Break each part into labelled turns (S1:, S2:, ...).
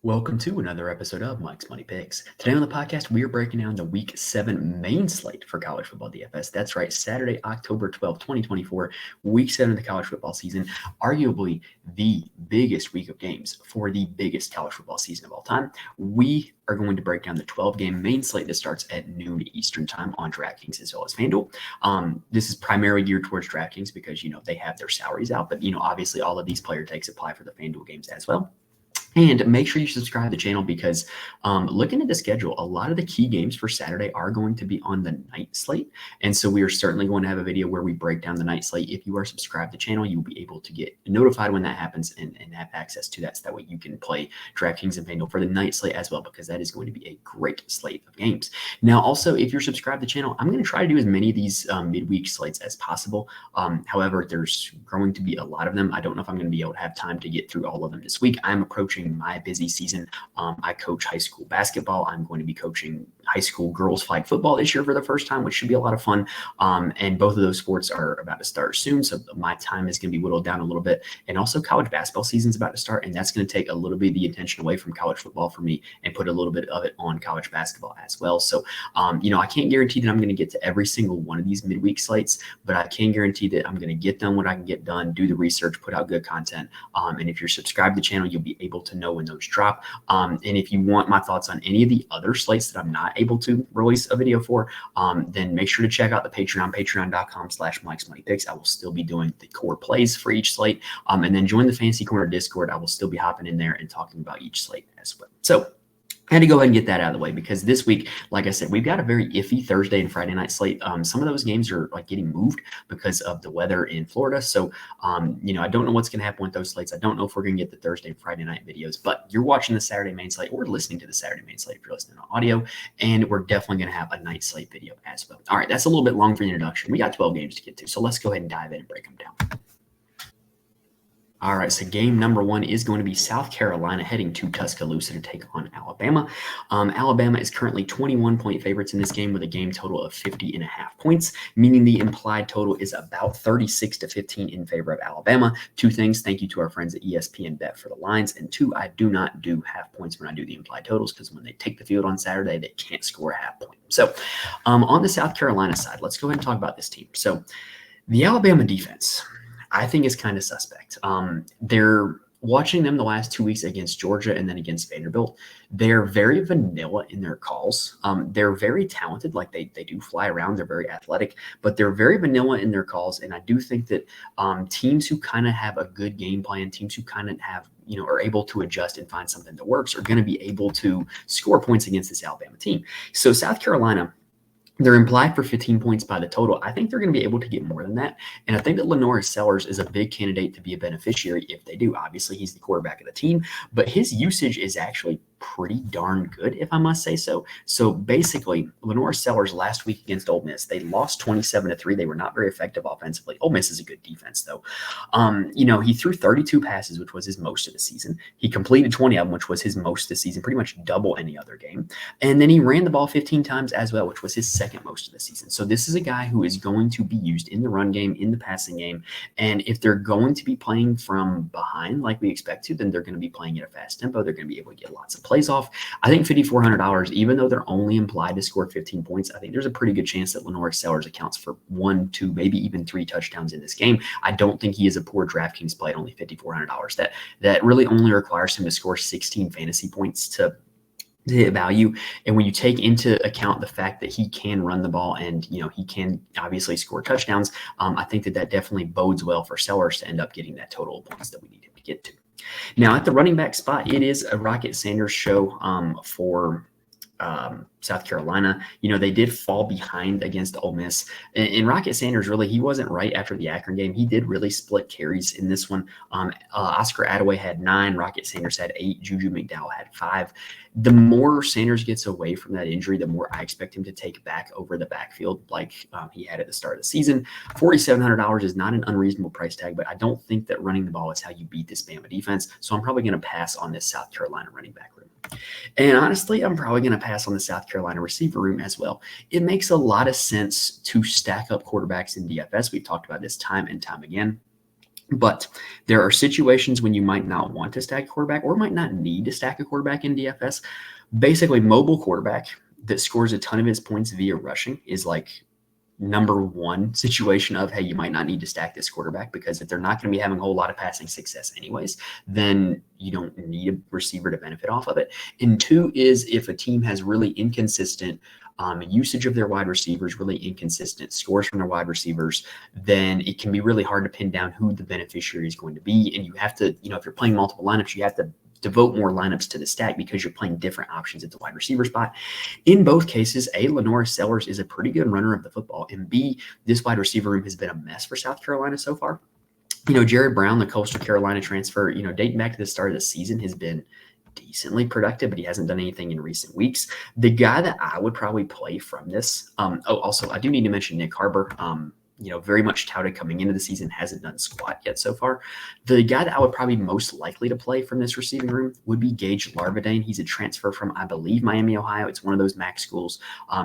S1: Welcome to another episode of Mike's Money Picks. Today on the podcast, we are breaking down the Week 7 main slate for college football DFS. That's right, Saturday, October 12th, 2024, Week 7 of the college football season, arguably the biggest week of games for the biggest college football season of all time. We are going to break down the 12-game main slate that starts at noon Eastern time on DraftKings as well as FanDuel. This is primarily geared towards DraftKings because, they have their salaries out, but, obviously all of these player takes apply for the FanDuel games as well. And make sure you subscribe to the channel because looking at the schedule, a lot of the key games for Saturday are going to be on the night slate. And so we are certainly going to have a video where we break down the night slate. If you are subscribed to the channel, you'll be able to get notified when that happens and have access to that. So that way you can play DraftKings and FanDuel for the night slate as well, because that is going to be a great slate of games. Now, also, if you're subscribed to the channel, I'm going to try to do as many of these midweek slates as possible. However, there's going to be a lot of them. I don't know if I'm going to be able to have time to get through all of them this week. I'm approaching my busy season. I coach high school basketball. I'm going to be coaching high school girls flag football this year for the first time, which should be a lot of fun. And both of those sports are about to start soon. So my time is going to be whittled down a little bit. And also college basketball season is about to start. And that's going to take a little bit of the attention away from college football for me and put a little bit of it on college basketball as well. So, I can't guarantee that I'm going to get to every single one of these midweek slates, but I can guarantee that I'm going to get done what I can get done, do the research, put out good content. And if you're subscribed to the channel, you'll be able to know when those drop. And if you want my thoughts on any of the other slates that I'm not able to release a video for, then make sure to check out the Patreon, patreon.com/Mike's Money Picks. I will still be doing the core plays for each slate. And then join the Fantasy Corner Discord. I will still be hopping in there and talking about each slate as well. So I had to go ahead and get that out of the way because this week, like I said, we've got a very iffy Thursday and Friday night slate. Some of those games are getting moved because of the weather in Florida. So, I don't know what's going to happen with those slates. I don't know if we're going to get the Thursday and Friday night videos, but you're watching the Saturday main slate or listening to the Saturday main slate if you're listening on audio, and we're definitely going to have a night slate video as well. All right, that's a little bit long for the introduction. We got 12 games to get to, so let's go ahead and dive in and break them down. All right, so game number 1 is going to be South Carolina heading to Tuscaloosa to take on Alabama. Alabama is currently 21-point favorites in this game with a game total of 50.5 points, meaning the implied total is about 36-15 in favor of Alabama. 2 things. Thank you to our friends at ESPN Bet for the lines. And 2, I do not do half points when I do the implied totals because when they take the field on Saturday, they can't score a half point. So on the South Carolina side, let's go ahead and talk about this team. So the Alabama defense, I think is kind of suspect. They're watching them the last 2 weeks against Georgia and then against Vanderbilt. They're very vanilla in their calls. They're very talented, like they do fly around. They're very athletic, but they're very vanilla in their calls. And I do think that teams who kind of have a good game plan, teams who kind of have, are able to adjust and find something that works are going to be able to score points against this Alabama team. So South Carolina, they're implied for 15 points by the total. I think they're going to be able to get more than that. And I think that Lenore Sellers is a big candidate to be a beneficiary if they do. Obviously, he's the quarterback of the team, but his usage is actually pretty darn good, if I must say so. So basically, Lenore Sellers last week against Ole Miss, they lost 27-3. They were not very effective offensively. Ole Miss is a good defense, though. He threw 32 passes, which was his most of the season. He completed 20 of them, which was his most of the season, pretty much double any other game. And then he ran the ball 15 times as well, which was his second most of the season. So this is a guy who is going to be used in the run game, in the passing game. And if they're going to be playing from behind like we expect to, then they're going to be playing at a fast tempo. They're going to be able to get lots of plays off. I think $5,400, even though they're only implied to score 15 points, I think there's a pretty good chance that Lenore Sellers accounts for 1, 2, maybe even 3 touchdowns in this game. I don't think he is a poor DraftKings play at only $5,400. That really only requires him to score 16 fantasy points to hit value. And when you take into account the fact that he can run the ball and, he can obviously score touchdowns, I think that definitely bodes well for Sellers to end up getting that total of points that we need him to get to. Now, at the running back spot, it is a Rocket Sanders show for South Carolina. They did fall behind against Ole Miss. And Rocket Sanders, really, he wasn't right after the Akron game. He did really split carries in this one. Oscar Attaway had 9. Rocket Sanders had 8. Juju McDowell had 5. The more Sanders gets away from that injury, the more I expect him to take back over the backfield like he had at the start of the season. $4,700 is not an unreasonable price tag, but I don't think that running the ball is how you beat this Bama defense. So I'm probably going to pass on this South Carolina running back room. And honestly, I'm probably going to pass on the South Carolina receiver room as well. It makes a lot of sense to stack up quarterbacks in DFS. We've talked about this time and time again. But there are situations when you might not want to stack a quarterback or might not need to stack a quarterback in DFS. Basically, mobile quarterback that scores a ton of his points via rushing is like number one situation of, hey, you might not need to stack this quarterback, because if they're not going to be having a whole lot of passing success anyways, then you don't need a receiver to benefit off of it. And two is if a team has really inconsistent usage of their wide receivers, really inconsistent scores from their wide receivers, then it can be really hard to pin down who the beneficiary is going to be. And you have to, if you're playing multiple lineups, you have to devote more lineups to the stack because you're playing different options at the wide receiver spot. In both cases, A, Lenora Sellers is a pretty good runner of the football, and B, this wide receiver room has been a mess for South Carolina so far. Jared Brown, the Coastal Carolina transfer, dating back to the start of the season, has been decently productive, but he hasn't done anything in recent weeks. The guy that I would probably play from this, also, I do need to mention Nick Harbor. Very much touted coming into the season, hasn't done squat yet so far. The guy that I would probably most likely to play from this receiving room would be Gage Larvadain. He's a transfer from, I believe, Miami, Ohio. It's one of those MAC schools.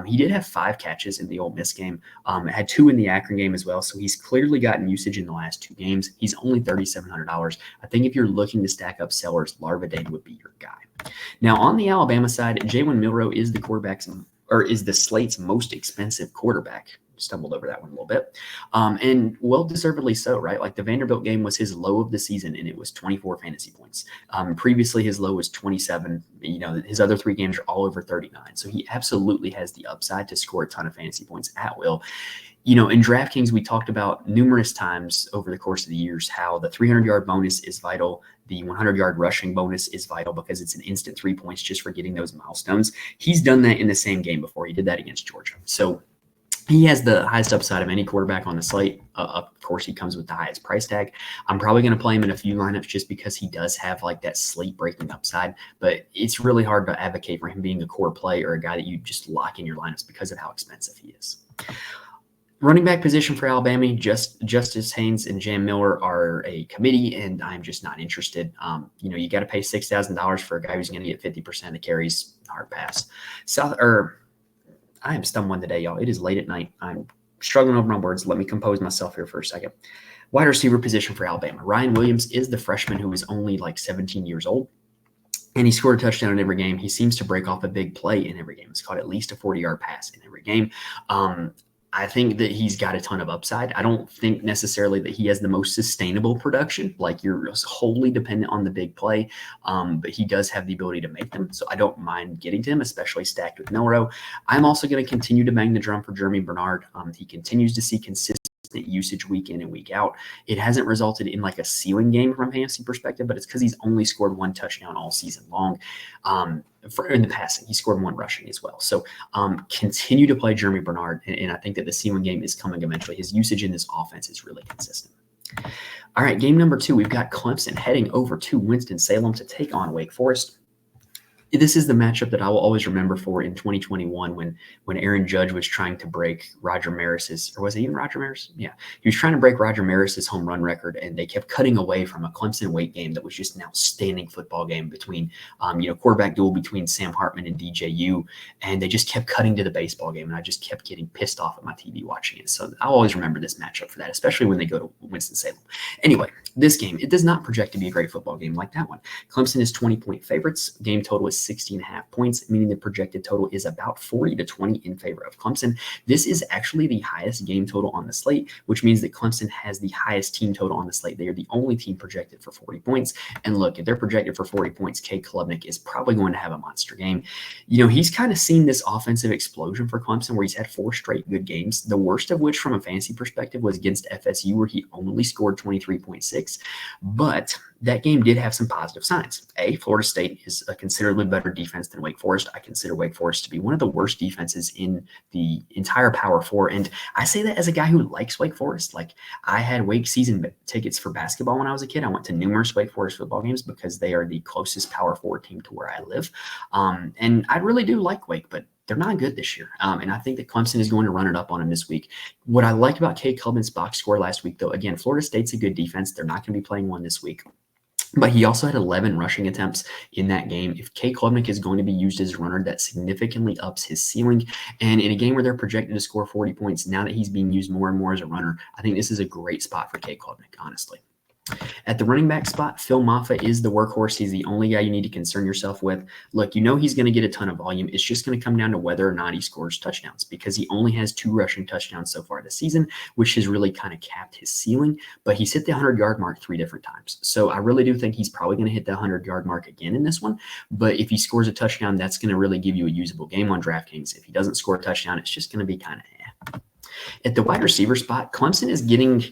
S1: He did have 5 catches in the Ole Miss game, had 2 in the Akron game as well. So he's clearly gotten usage in the last 2 games. He's only $3,700. I think if you're looking to stack up sellers, Larvadain would be your guy. Now, on the Alabama side, Jalen Milroe is the Slate's most expensive quarterback. Stumbled over that one a little bit. And well-deservedly so, right? Like the Vanderbilt game was his low of the season, and it was 24 fantasy points. Previously, his low was 27. His other 3 games are all over 39. So he absolutely has the upside to score a ton of fantasy points at will. In DraftKings, we talked about numerous times over the course of the years how the 300-yard bonus is vital. The 100-yard rushing bonus is vital because it's an instant 3 points just for getting those milestones. He's done that in the same game before. He did that against Georgia. So he has the highest upside of any quarterback on the slate. Of course, he comes with the highest price tag. I'm probably going to play him in a few lineups just because he does have like that slate-breaking upside. But it's really hard to advocate for him being a core play or a guy that you just lock in your lineups because of how expensive he is. Running back position for Alabama, Justice Haynes and Jam Miller are a committee, and I'm just not interested. You got to pay $6,000 for a guy who's going to get 50% of the carries. Hard pass. I am stumbling today, y'all. It is late at night. I'm struggling over my words. Let me compose myself here for a second. Wide receiver position for Alabama. Ryan Williams is the freshman who is only like 17 years old, and he scored a touchdown in every game. He seems to break off a big play in every game. He's caught at least a 40-yard pass in every game. I think that he's got a ton of upside. I don't think necessarily that he has the most sustainable production. Like you're wholly dependent on the big play, but he does have the ability to make them. So I don't mind getting to him, especially stacked with Milroe. I'm also going to continue to bang the drum for Jeremy Bernard. He continues to see consistent usage week in and week out. It hasn't resulted in like a ceiling game from a fantasy perspective, but it's because he's only scored 1 touchdown all season long. In the passing, he scored 1 rushing as well. So continue to play Jeremy Bernard, and I think that the ceiling game is coming eventually. His usage in this offense is really consistent. All right, game number 2, we've got Clemson heading over to Winston-Salem to take on Wake Forest. This is the matchup that I will always remember for in 2021 when Aaron Judge was trying to break Roger Maris's, or was it even Roger Maris? Yeah, he was trying to break Roger Maris's home run record, and they kept cutting away from a Clemson-Wake game that was just an outstanding football game between, quarterback duel between Sam Hartman and DJU, and they just kept cutting to the baseball game, and I just kept getting pissed off at my TV watching it. So I'll always remember this matchup for that, especially when they go to Winston-Salem. Anyway, this game, it does not project to be a great football game like that one. Clemson is 20-point favorites. Game total is 16.5 points, meaning the projected total is about 40-20 in favor of Clemson. This is actually the highest game total on the slate, which means that Clemson has the highest team total on the slate. They are the only team projected for 40 points. And look, if they're projected for 40 points, Cade Klubnik is probably going to have a monster game. He's kind of seen this offensive explosion for Clemson where he's had 4 straight good games, the worst of which from a fantasy perspective was against FSU, where he only scored 23.6. But that game did have some positive signs. Florida State is a considerably better defense than Wake Forest. I consider Wake Forest to be one of the worst defenses in the entire Power 4. And I say that as a guy who likes Wake Forest. Like, I had Wake season tickets for basketball when I was a kid. I went to numerous Wake Forest football games because they are the closest Power 4 team to where I live. And I really do like Wake, but they're not good this year. And I think that Clemson is going to run it up on them this week. What I liked about Cade Klubnik's box score last week, though, again, Florida State's a good defense. They're not going to be playing one this week. But he also had 11 rushing attempts in that game. If Cade Klubnik is going to be used as a runner, that significantly ups his ceiling. And in a game where they're projected to score 40 points, now that he's being used more and more as a runner, I think this is a great spot for Cade Klubnik, honestly. At the running back spot, Phil Maffa is the workhorse. He's the only guy you need to concern yourself with. Look, he's going to get a ton of volume. It's just going to come down to whether or not he scores touchdowns because he only has 2 rushing touchdowns so far this season, which has really kind of capped his ceiling. But he's hit the 100-yard mark 3 different times. So I really do think he's probably going to hit the 100-yard mark again in this one. But if he scores a touchdown, that's going to really give you a usable game on DraftKings. If he doesn't score a touchdown, it's just going to be kind of At the wide receiver spot, Clemson is getting,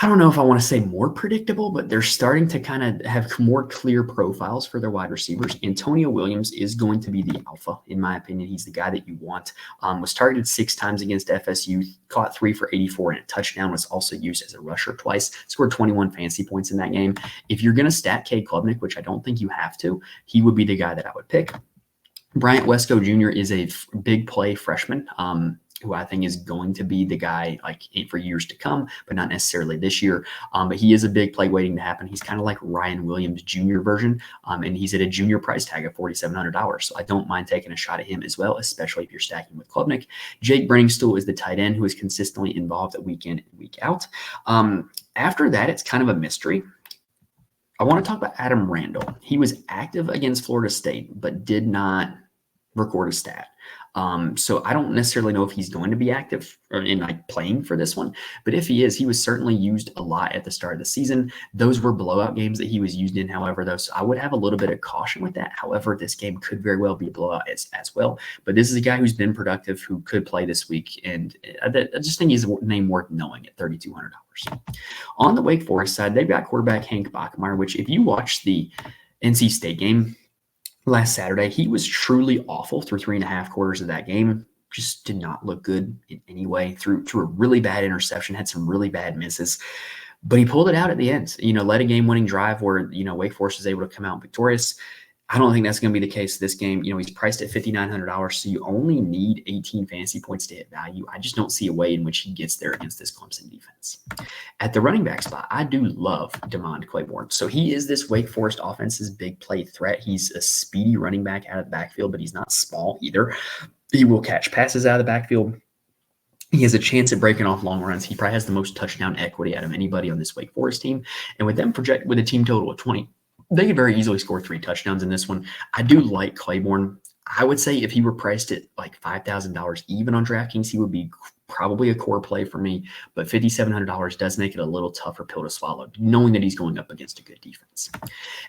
S1: I don't know if I want to say more predictable, but they're starting to kind of have more clear profiles for their wide receivers. Antonio Williams is going to be the alpha, in my opinion. He's the guy that you want. Was targeted 6 times against FSU, caught 3 for 84 and a touchdown, was also used as a rusher twice, scored 21 fantasy points in that game. If you're going to stat Cade Klubnik, which I don't think you have to, he would be the guy that I would pick. Bryant Wesco Jr. is a big play freshman. Who I think is going to be the guy for years to come, but not necessarily this year. But he is a big play waiting to happen. He's kind of like Ryan Williams Jr. version, and he's at a junior price tag of $4,700. So I don't mind taking a shot at him as well, especially if you're stacking with Klubnik. Jake Brenningstool is the tight end who is consistently involved at week in and week out. After that, it's kind of a mystery. I want to talk about Adam Randall. He was active against Florida State, but did not record a stat. So I don't necessarily know if he's going to be active in playing for this one, but if he is, he was certainly used a lot at the start of the season. Those were blowout games that he was used in, however, though, so I would have a little bit of caution with that. However, this game could very well be a blowout as well, but this is a guy who's been productive, who could play this week, and I just think he's a name worth knowing at $3,200. On the Wake Forest side, they've got quarterback Hank Bachmeier, which if you watch the NC State game last Saturday, he was truly awful through 3.5 quarters of that game. Just did not look good in any way. Threw a really bad interception, had some really bad misses, but he pulled it out at the end. Led a game-winning drive where Wake Forest was able to come out victorious. I don't think that's going to be the case this game. He's priced at $5,900, so you only need 18 fantasy points to hit value. I just don't see a way in which he gets there against this Clemson defense. At the running back spot, I do love DeMond Claiborne. So he is this Wake Forest offense's big play threat. He's a speedy running back out of the backfield, but he's not small either. He will catch passes out of the backfield. He has a chance at breaking off long runs. He probably has the most touchdown equity out of anybody on this Wake Forest team. And with them projected with a team total of 20, they could very easily score 3 touchdowns in this one. I do like Claiborne. I would say if he were priced at $5,000 even on DraftKings, he would be probably a core play for me, but $5,700 does make it a little tougher pill to swallow, knowing that he's going up against a good defense.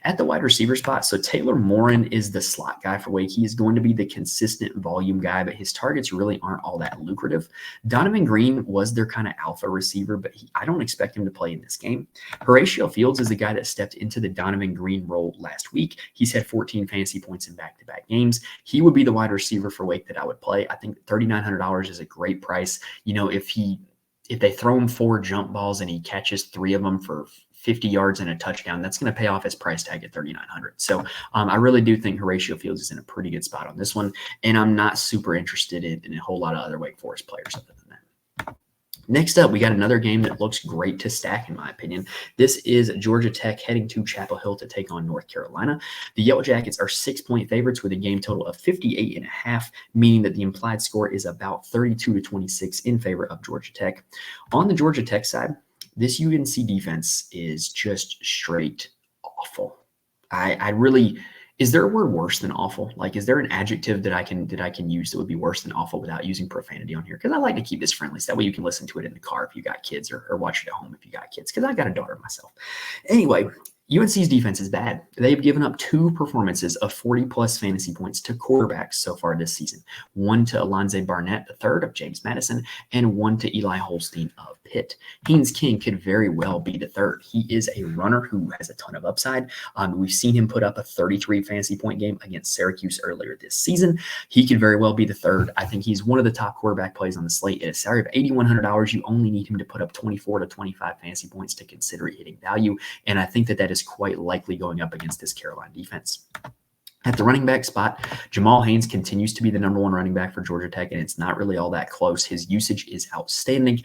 S1: At the wide receiver spot, so Taylor Morin is the slot guy for Wake. He is going to be the consistent volume guy, but his targets really aren't all that lucrative. Donovan Green was their kind of alpha receiver, but I don't expect him to play in this game. Horatio Fields is the guy that stepped into the Donovan Green role last week. He's had 14 fantasy points in back-to-back games. He would be the wide receiver for Wake that I would play. I think $3,900 is a great price. If they throw him 4 jump balls and he catches 3 of them for 50 yards and a touchdown, that's going to pay off his price tag at $3,900. So I really do think Horatio Fields is in a pretty good spot on this one, and I'm not super interested in a whole lot of other Wake Forest players other than that. Next up, we got another game that looks great to stack, in my opinion. This is Georgia Tech heading to Chapel Hill to take on North Carolina. The Yellow Jackets are 6-point favorites with a game total of 58.5, meaning that the implied score is about 32-26 in favor of Georgia Tech. On the Georgia Tech side, this UNC defense is just straight awful. Is there a word worse than awful? Is there an adjective that I can use that would be worse than awful without using profanity on here? Because I like to keep this friendly, so that way you can listen to it in the car if you got kids, or watch it at home if you got kids, because I got a daughter myself. Anyway, UNC's defense is bad. They've given up 2 performances of 40-plus fantasy points to quarterbacks so far this season. 1 to Alonze Barnett III of James Madison, and 1 to Eli Holstein of Pitt. Haynes King could very well be the third. He is a runner who has a ton of upside. We've seen him put up a 33 fantasy point game against Syracuse earlier this season. He could very well be the third. I think he's one of the top quarterback plays on the slate. At a salary of $8,100, you only need him to put up 24 to 25 fantasy points to consider hitting value, and I think that is quite likely going up against this Carolina defense. At the running back spot, Jamal Haynes continues to be the number 1 running back for Georgia Tech, and it's not really all that close. His usage is outstanding.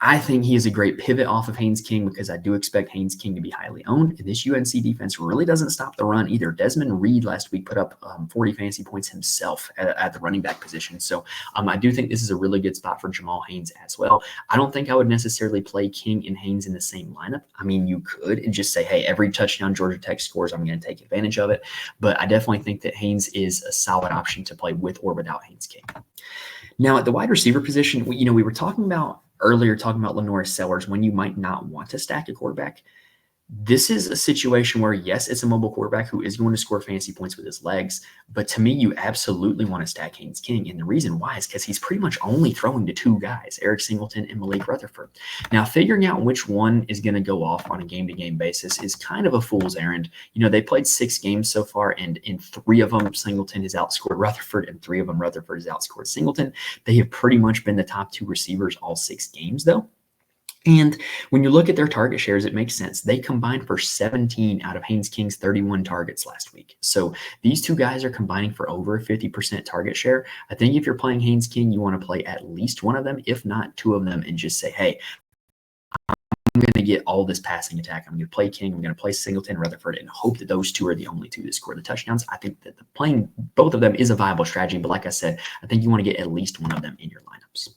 S1: I think he is a great pivot off of Haynes King because I do expect Haynes King to be highly owned. And this UNC defense really doesn't stop the run either. Desmond Reed last week put up 40 fantasy points himself at the running back position. So I do think this is a really good spot for Jamal Haynes as well. I don't think I would necessarily play King and Haynes in the same lineup. I mean, you could and just say, hey, every touchdown Georgia Tech scores, I'm going to take advantage of it. But I definitely think that Haynes is a solid option to play with or without Haynes King. Now, at the wide receiver position, we were talking about Lenore Sellers when you might not want to stack a quarterback. This is a situation where, yes, it's a mobile quarterback who is going to score fantasy points with his legs. But to me, you absolutely want to stack Haynes King. And the reason why is because he's pretty much only throwing to two guys, Eric Singleton and Malik Rutherford. Now, figuring out which one is going to go off on a game-to-game basis is kind of a fool's errand. They played 6 games so far, and in 3 of them, Singleton has outscored Rutherford, and 3 of them, Rutherford has outscored Singleton. They have pretty much been the top 2 receivers all 6 games, though. And when you look at their target shares, it makes sense. They combined for 17 out of Haynes King's 31 targets last week. So these two guys are combining for over a 50% target share. I think if you're playing Haynes King, you want to play at least one of them, if not 2 of them, and just say, hey, I'm going to get all this passing attack. I'm going to play King. I'm going to play Singleton, Rutherford, and hope that those 2 are the only 2 that score the touchdowns. I think that playing both of them is a viable strategy. But like I said, I think you want to get at least one of them in your lineups.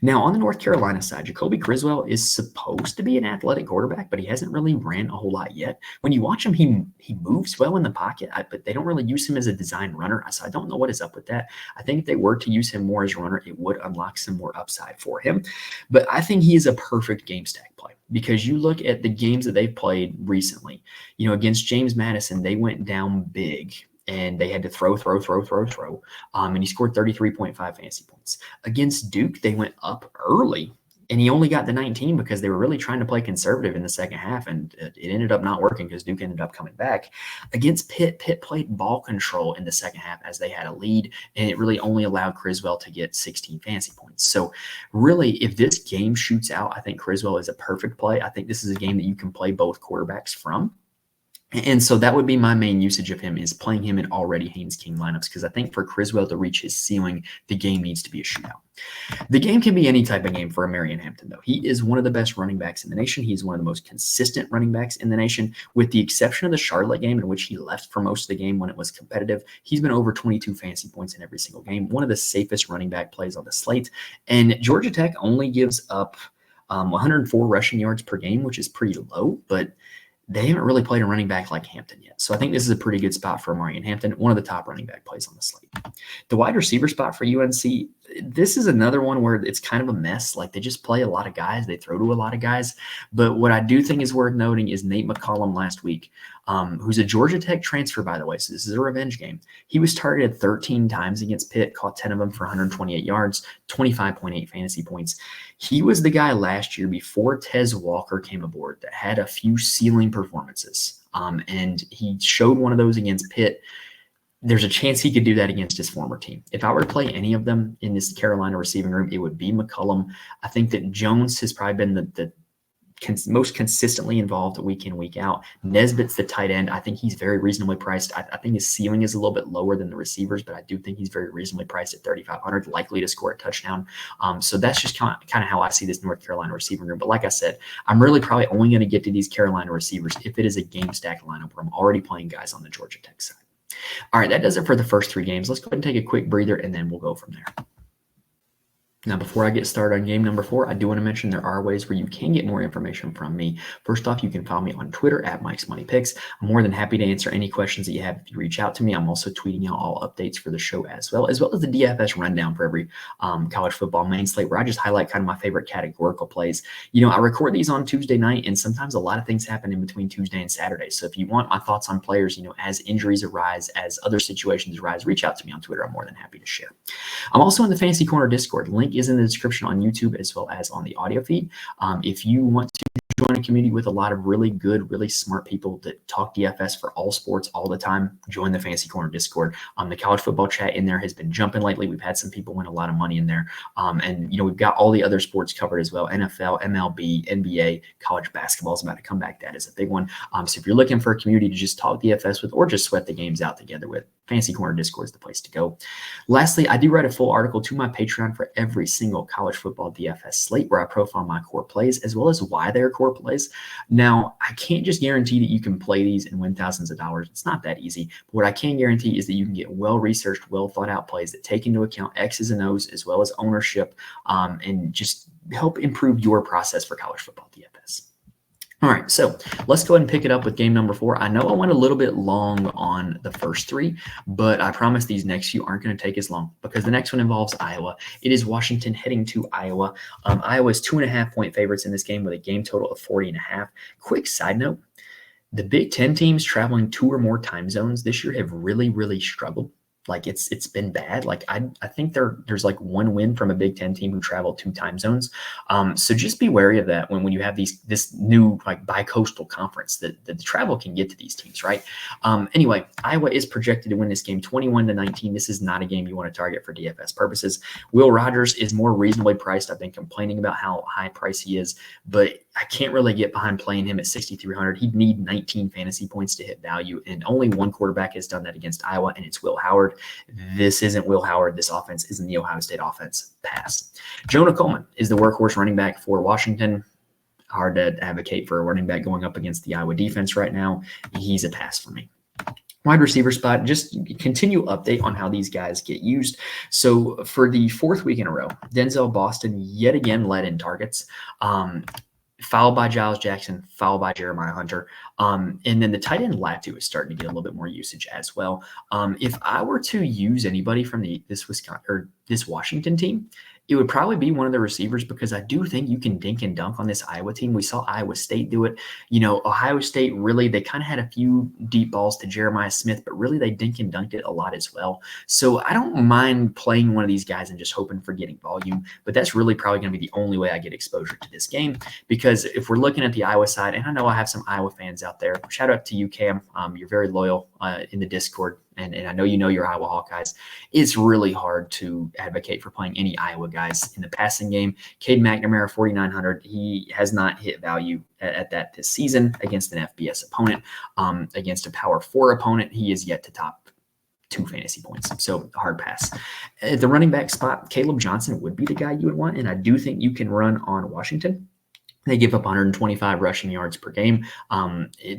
S1: Now, on the North Carolina side, Jacoby Criswell is supposed to be an athletic quarterback, but he hasn't really ran a whole lot yet. When you watch him, he moves well in the pocket, but they don't really use him as a design runner. So I don't know what is up with that. I think if they were to use him more as a runner, it would unlock some more upside for him. But I think he is a perfect game stack play because you look at the games that they've played recently. Against James Madison, they went down big. And they had to throw. And he scored 33.5 fantasy points. Against Duke, they went up early, and he only got the 19 because they were really trying to play conservative in the second half, and it ended up not working because Duke ended up coming back. Against Pitt played ball control in the second half as they had a lead, and it really only allowed Criswell to get 16 fantasy points. So really, if this game shoots out, I think Criswell is a perfect play. I think this is a game that you can play both quarterbacks from. And so that would be my main usage of him, is playing him in already Haynes King lineups, because I think for Criswell to reach his ceiling, the game needs to be a shootout. The game can be any type of game for Marion Hampton, though. He is one of the best running backs in the nation. He's one of the most consistent running backs in the nation, with the exception of the Charlotte game in which he left for most of the game when it was competitive. He's been over 22 fantasy points in every single game, one of the safest running back plays on the slate. And Georgia Tech only gives up 104 rushing yards per game, which is pretty low, but they haven't really played a running back like Hampton yet. So I think this is a pretty good spot for Marion Hampton, one of the top running back plays on the slate. The wide receiver spot for UNC, this is another one where it's kind of a mess. Like, they just play a lot of guys. They throw to a lot of guys. But what I do think is worth noting is Nate McCollum last week, who's a Georgia Tech transfer, by the way. So this is a revenge game. He was targeted 13 times against Pitt, caught 10 of them for 128 yards, 25.8 fantasy points. He was the guy last year before Tez Walker came aboard that had a few ceiling performances. And he showed one of those against Pitt. There's a chance he could do that against his former team. If I were to play any of them in this Carolina receiving room, it would be McCollum. I think that Jones has probably been the most consistently involved week in, week out. Nesbitt's the tight end. I think he's very reasonably priced. I think his ceiling is a little bit lower than the receivers, but I do think he's very reasonably priced at 3,500, likely to score a touchdown. So that's just kind of how I see this North Carolina receiving room. But like I said, I'm really probably only going to get to these Carolina receivers if it is a game stack lineup where I'm already playing guys on the Georgia Tech side. All right, that does it for the first 3 games. Let's go ahead and take a quick breather, and then we'll go from there. Now, before I get started on game number 4, I do want to mention there are ways where you can get more information from me. First off, you can follow me on Twitter at Mike's Money Picks. I'm more than happy to answer any questions that you have if you reach out to me. I'm also tweeting out all updates for the show as well as the DFS rundown for every college football main slate, where I just highlight kind of my favorite categorical plays. I record these on Tuesday night, and sometimes a lot of things happen in between Tuesday and Saturday. So if you want my thoughts on players, as injuries arise, as other situations arise, reach out to me on Twitter. I'm more than happy to share. I'm also in the Fantasy Corner Discord. Link is in the description on YouTube as well as on the audio feed. If you want to join a community with a lot of really good, really smart people that talk DFS for all sports all the time, join the Fantasy Corner Discord. The college football chat in there has been jumping lately. We've had some people win a lot of money in there. And we've got all the other sports covered as well. NFL, MLB, NBA, college basketball is about to come back. That is a big one. So if you're looking for a community to just talk DFS with or just sweat the games out together with, Fantasy Corner Discord is the place to go. Lastly, I do write a full article to my Patreon for every single college football DFS slate where I profile my core plays as well as why they're core plays. Now, I can't just guarantee that you can play these and win thousands of dollars. It's not that easy. But what I can guarantee is that you can get well-researched, well-thought-out plays that take into account X's and O's as well as ownership and just help improve your process for college football DFS. All right, so let's go ahead and pick it up with game number 4. I know I went a little bit long on the first 3, but I promise these next few aren't going to take as long because the next one involves Iowa. It is Washington heading to Iowa. Iowa's 2.5-point favorites in this game with a game total of 40.5. Quick side note, the Big Ten teams traveling 2 or more time zones this year have really, really struggled. Like it's been bad. Like I think there's like one win from a Big Ten team who traveled 2 time zones. So just be wary of that when you have this new like bi-coastal conference that the travel can get to these teams, right? Anyway, Iowa is projected to win this game 21-19. This is not a game you want to target for DFS purposes. Will Rogers is more reasonably priced. I've been complaining about how high price he is, but I can't really get behind playing him at 6,300. He'd need 19 fantasy points to hit value, and only one quarterback has done that against Iowa, and it's Will Howard. This isn't Will Howard. This offense isn't the Ohio State offense. Pass. Jonah Coleman is the workhorse running back for Washington. Hard to advocate for a running back going up against the Iowa defense right now. He's a pass for me. Wide receiver spot, just continue update on how these guys get used. So for the 4th week in a row, Denzel Boston yet again led in targets. Fouled by Giles Jackson, fouled by Jeremiah Hunter. And then the tight end Latu is starting to get a little bit more usage as well. If I were to use anybody from this Washington team, it would probably be one of the receivers because I do think you can dink and dunk on this Iowa team. We saw Iowa State do it. You know, Ohio State really, they kind of had a few deep balls to Jeremiah Smith, but really they dink and dunked it a lot as well. So I don't mind playing one of these guys and just hoping for getting volume, but that's really probably going to be the only way I get exposure to this game because if we're looking at the Iowa side, and I know I have some Iowa fans out there, shout out to you, Cam. You're very loyal in the Discord. And I know you know your Iowa Hawkeyes. It's really hard to advocate for playing any Iowa guys in the passing game. Cade McNamara, 4,900. He has not hit value at that this season against an FBS opponent. Against a Power 4 opponent, he is yet to top 2 fantasy points. So hard pass. At the running back spot, Caleb Johnson would be the guy you would want. And I do think you can run on Washington. They give up 125 rushing yards per game.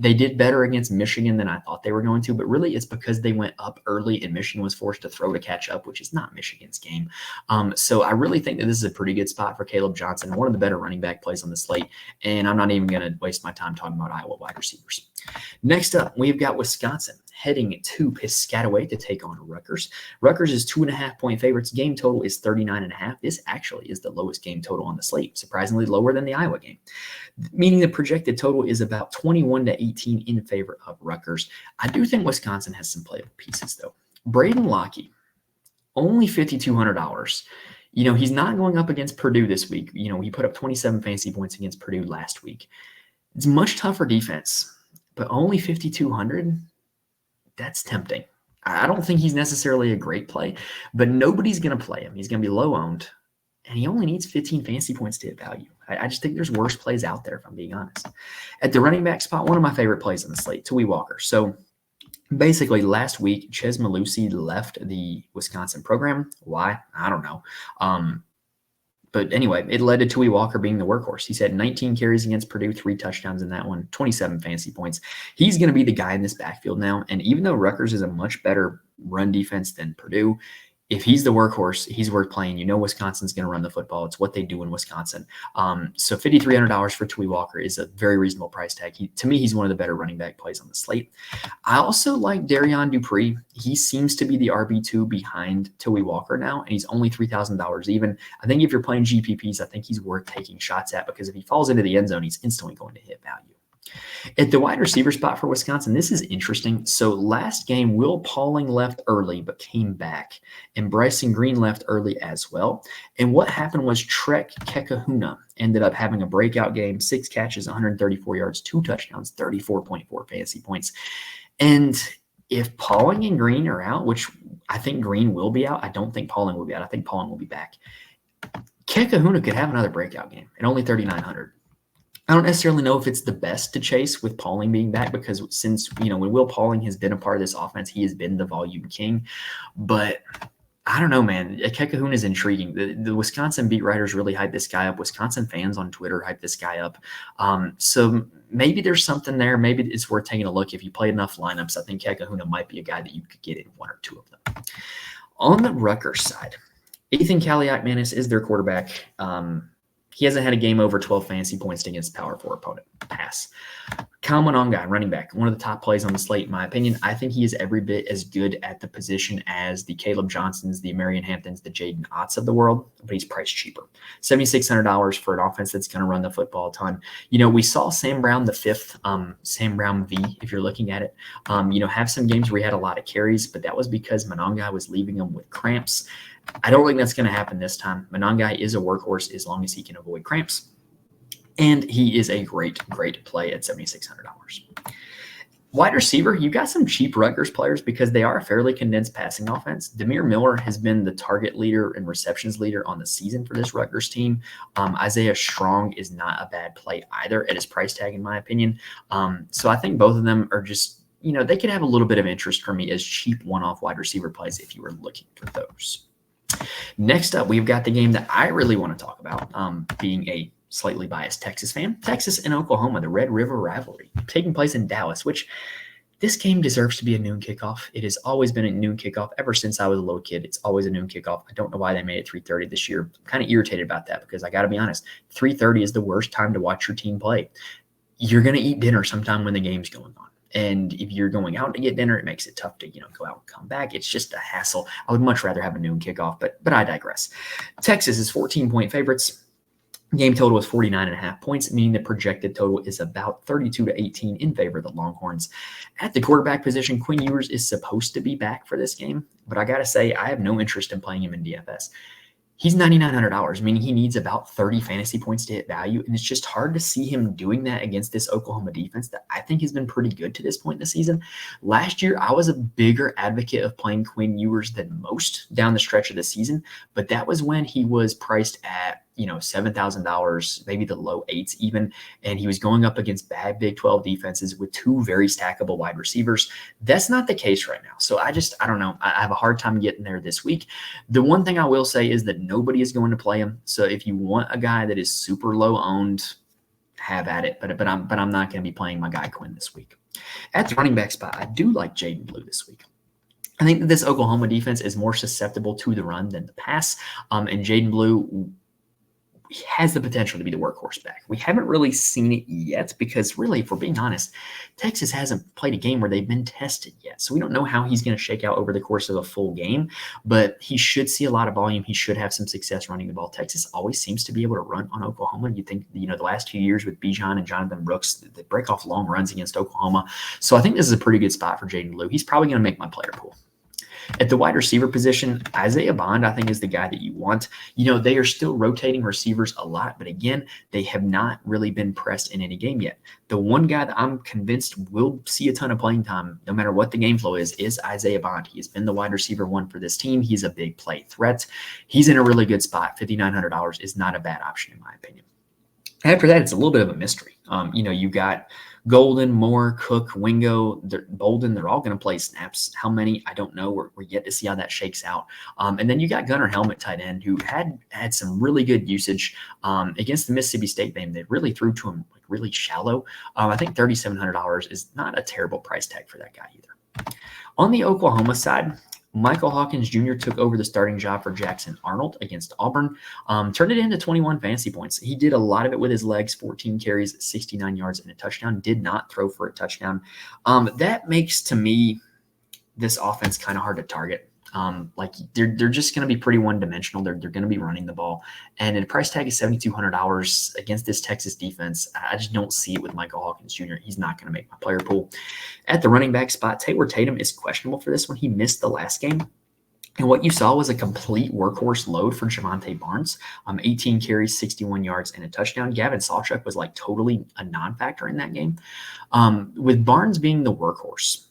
S1: They did better against Michigan than I thought they were going to, but really it's because they went up early and Michigan was forced to throw to catch up, which is not Michigan's game. So I really think that this is a pretty good spot for Caleb Johnson, one of the better running back plays on the slate, and I'm not even going to waste my time talking about Iowa wide receivers. Next up, we've got Wisconsin heading to Piscataway to take on Rutgers. Rutgers is 2.5-point favorites. Game total is 39.5. This actually is the lowest game total on the slate, surprisingly lower than the Iowa game, meaning the projected total is about 21-18 in favor of Rutgers. I do think Wisconsin has some playable pieces, though. Braden Lockett, only $5,200. You know, he's not going up against Purdue this week. You know, he put up 27 fantasy points against Purdue last week. It's much tougher defense, but only 5,200. That's tempting. I don't think he's necessarily a great play, but nobody's going to play him. He's going to be low owned, and he only needs 15 fantasy points to hit value. I just think there's worse plays out there, if I'm being honest. At the running back spot, one of my favorite plays on the slate, Tui Walker. So basically, last week, Ches Malusi left the Wisconsin program. Why? I don't know. But anyway, it led to Tui Walker being the workhorse. He's had 19 carries against Purdue, 3 touchdowns in that one, 27 fantasy points. He's going to be the guy in this backfield now. And even though Rutgers is a much better run defense than Purdue, if he's the workhorse, he's worth playing. You know Wisconsin's going to run the football. It's what they do in Wisconsin. So $5,300 for Tui Walker is a very reasonable price tag. To me, he's one of the better running back plays on the slate. I also like Darian Dupree. He seems to be the RB2 behind Tui Walker now, and he's only $3,000 even. I think if you're playing GPPs, I think he's worth taking shots at because if he falls into the end zone, he's instantly going to hit value. At the wide receiver spot for Wisconsin, this is interesting. So last game, Will Pauling left early but came back, and Bryson Green left early as well. And what happened was Trek Kekahuna ended up having a breakout game, 6 catches, 134 yards, 2 touchdowns, 34.4 fantasy points. And if Pauling and Green are out, which I think Green will be out, I don't think Pauling will be out. I think Pauling will be back. Kekahuna could have another breakout game at only 3,900. I don't necessarily know if it's the best to chase with Pauling being back, because since, when Will Pauling has been a part of this offense, he has been the volume king. But I don't know, man. Kekahuna is intriguing. The Wisconsin beat writers really hype this guy up. Wisconsin fans on Twitter hype this guy up. So maybe there's something there. Maybe it's worth taking a look. If you play enough lineups, I think Kekahuna might be a guy that you could get in one or two of them. On the Rutgers side, Ethan Kaliakmanis is their quarterback. He hasn't had a game over 12 fantasy points against power 4 opponent. Pass. Kyle Mononga, running back, one of the top plays on the slate, in my opinion. I think he is every bit as good at the position as the Caleb Johnsons, the Marion Hamptons, the Jaden Otts of the world, but he's priced cheaper. $7,600 for an offense that's going to run the football a ton. We saw Sam Brown the fifth, Sam Brown V, if you're looking at it, have some games where he had a lot of carries, but that was because Mononga was leaving him with cramps. I don't think that's going to happen this time. Mononga is a workhorse as long as he can avoid cramps. And he is a great, great play at $7,600. Wide receiver, you got some cheap Rutgers players because they are a fairly condensed passing offense. Demir Miller has been the target leader and receptions leader on the season for this Rutgers team. Isaiah Strong is not a bad play either at his price tag, in my opinion. So I think both of them are just, they could have a little bit of interest for me as cheap one-off wide receiver plays if you were looking for those. Next up, we've got the game that I really want to talk about, being a slightly biased Texas fan. Texas and Oklahoma, the Red River rivalry, taking place in Dallas, which this game deserves to be a noon kickoff. It has always been a noon kickoff ever since I was a little kid. It's always a noon kickoff. I don't know why they made it 3:30 this year. I'm kind of irritated about that because I got to be honest, 3:30 is the worst time to watch your team play. You're going to eat dinner sometime when the game's going on. And if you're going out to get dinner, it makes it tough to, go out and come back. It's just a hassle. I would much rather have a noon kickoff, but I digress. Texas is 14-point favorites. Game total is 49.5 points, meaning the projected total is about 32-18 in favor of the Longhorns. At the quarterback position, Quinn Ewers is supposed to be back for this game, but I got to say, I have no interest in playing him in DFS. He's $9,900, meaning he needs about 30 fantasy points to hit value, and it's just hard to see him doing that against this Oklahoma defense that I think has been pretty good to this point in the season. Last year, I was a bigger advocate of playing Quinn Ewers than most down the stretch of the season, but that was when he was priced at $7,000, maybe the low eights even, and he was going up against bad Big 12 defenses with two very stackable wide receivers. That's not the case right now. So I don't know. I have a hard time getting there this week. The one thing I will say is that nobody is going to play him. So if you want a guy that is super low owned, have at it. But I'm not going to be playing my guy Quinn this week. At the running back spot, I do like Jaden Blue this week. I think that this Oklahoma defense is more susceptible to the run than the pass, and Jaden Blue has the potential to be the workhorse back. We haven't really seen it yet because really, if we're being honest, Texas hasn't played a game where they've been tested yet. So we don't know how he's going to shake out over the course of a full game, but he should see a lot of volume. He should have some success running the ball. Texas always seems to be able to run on Oklahoma. You think, the last few years with Bijan and Jonathan Brooks, they break off long runs against Oklahoma. So I think this is a pretty good spot for Jaden Blue. He's probably going to make my player pool. At the wide receiver position, Isaiah Bond, I think, is the guy that you want. They are still rotating receivers a lot, but again, they have not really been pressed in any game yet. The one guy that I'm convinced will see a ton of playing time, no matter what the game flow is Isaiah Bond. He has been the wide receiver one for this team. He's a big play threat. He's in a really good spot. $5,900 is not a bad option, in my opinion. After that, it's a little bit of a mystery. You got Golden, Moore, Cook, Wingo, Bolden, they're all going to play snaps. How many? I don't know. We're yet to see how that shakes out. And then you got Gunnar Helmet, tight end, who had some really good usage against the Mississippi State game. They really threw to him really shallow. I think $3,700 is not a terrible price tag for that guy either. On the Oklahoma side, Michael Hawkins Jr. took over the starting job for Jackson Arnold against Auburn, turned it into 21 fantasy points. He did a lot of it with his legs, 14 carries, 69 yards, and a touchdown. Did not throw for a touchdown. That makes, to me, this offense kind of hard to target. They're just going to be pretty one-dimensional. They're going to be running the ball. And at a price tag of $7,200 against this Texas defense, I just don't see it with Michael Hawkins Jr. He's not going to make my player pool. At the running back spot, Taylor Tatum is questionable for this one. He missed the last game. And what you saw was a complete workhorse load for Javonte Barnes. 18 carries, 61 yards, and a touchdown. Gavin Sawchuk was totally a non-factor in that game. With Barnes being the workhorse,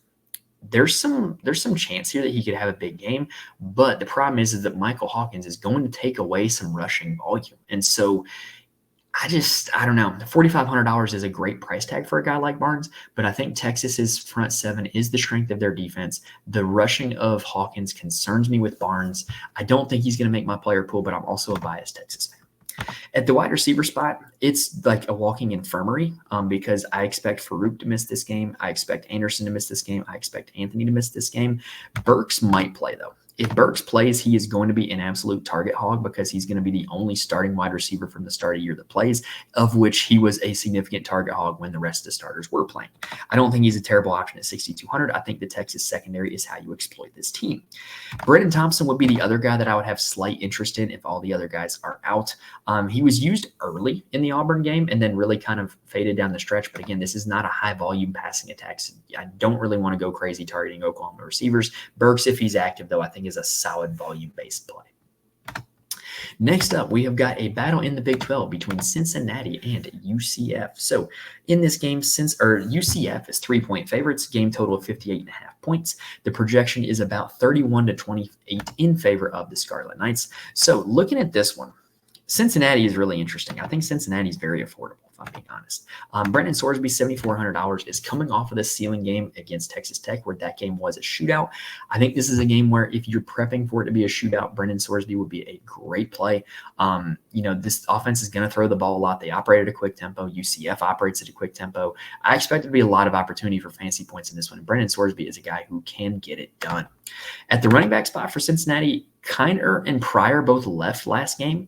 S1: there's some chance here that he could have a big game, but the problem is that Michael Hawkins is going to take away some rushing volume. And so I don't know. $4,500 is a great price tag for a guy like Barnes, but I think Texas's front seven is the strength of their defense. The rushing of Hawkins concerns me with Barnes. I don't think he's going to make my player pool, but I'm also a biased Texas fan. At the wide receiver spot, it's like a walking infirmary because I expect Farouk to miss this game. I expect Anderson to miss this game. I expect Anthony to miss this game. Burks might play, though. If Burks plays, he is going to be an absolute target hog because he's going to be the only starting wide receiver from the start of the year that plays, of which he was a significant target hog when the rest of the starters were playing. I don't think he's a terrible option at 6,200. I think the Texas secondary is how you exploit this team. Brennan Thompson would be the other guy that I would have slight interest in if all the other guys are out. He was used early in the Auburn game and then really kind of faded down the stretch. But again, this is not a high volume passing attack. So I don't really want to go crazy targeting Oklahoma receivers. Burks, if he's active, though, I think is a solid volume-based play. Next up, we have got a battle in the Big 12 between Cincinnati and UCF. So in this game, UCF is 3-point favorites, game total of 58.5 points. The projection is about 31-28 in favor of the Scarlet Knights. So looking at this one, Cincinnati is really interesting. I think Cincinnati is very affordable, if I'm being honest. Brendan Sorsby, $7,400, is coming off of the ceiling game against Texas Tech, where that game was a shootout. I think this is a game where if you're prepping for it to be a shootout, Brendan Sorsby would be a great play. This offense is going to throw the ball a lot. They operate at a quick tempo. UCF operates at a quick tempo. I expect there to be a lot of opportunity for fantasy points in this one. And Brendan Sorsby is a guy who can get it done. At the running back spot for Cincinnati, Kiner and Pryor both left last game.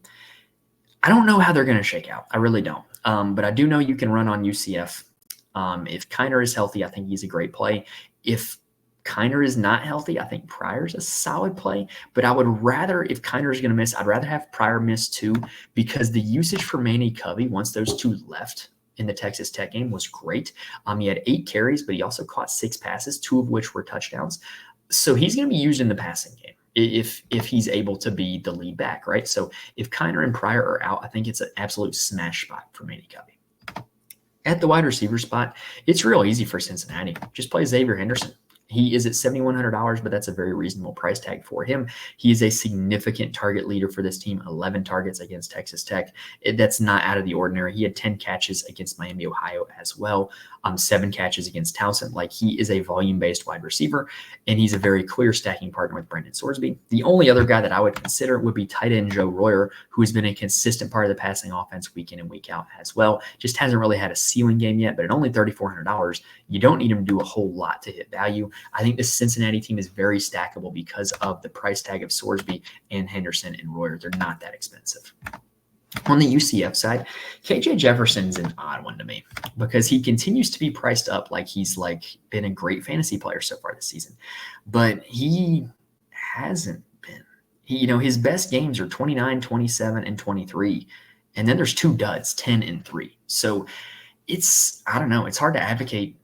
S1: I don't know how they're going to shake out. I really don't. But I do know you can run on UCF. If Kiner is healthy, I think he's a great play. If Kiner is not healthy, I think Pryor's a solid play. But I would rather, if Kiner is going to miss, I'd rather have Pryor miss too, because the usage for Manny Covey, once those two left in the Texas Tech game, was great. He had 8 carries, but he also caught 6 passes, 2 of which were touchdowns. So he's going to be used in the passing game if he's able to be the lead back, right? So if Kiner and Pryor are out, I think it's an absolute smash spot for Manny Covey. At the wide receiver spot, it's real easy for Cincinnati. Just play Xavier Henderson. He is at $7,100, but that's a very reasonable price tag for him. He is a significant target leader for this team, 11 targets against Texas Tech. That's not out of the ordinary. He had 10 catches against Miami, Ohio as well. 7 catches against Towson. Like, he is a volume-based wide receiver, and he's a very clear stacking partner with Brendan Sorsby. The only other guy that I would consider would be tight end Joe Royer, who has been a consistent part of the passing offense week in and week out as well. Just hasn't really had a ceiling game yet, but at only $3,400, you don't need him to do a whole lot to hit value. I think the Cincinnati team is very stackable because of the price tag of Sorsby and Henderson and Royer. They're not that expensive. On the UCF side, KJ Jefferson's an odd one to me because he continues to be priced up like he's been a great fantasy player so far this season, but he hasn't been. His best games are 29, 27, and 23, and then there's 2 duds, 10 and 3. So I don't know. It's hard to advocate,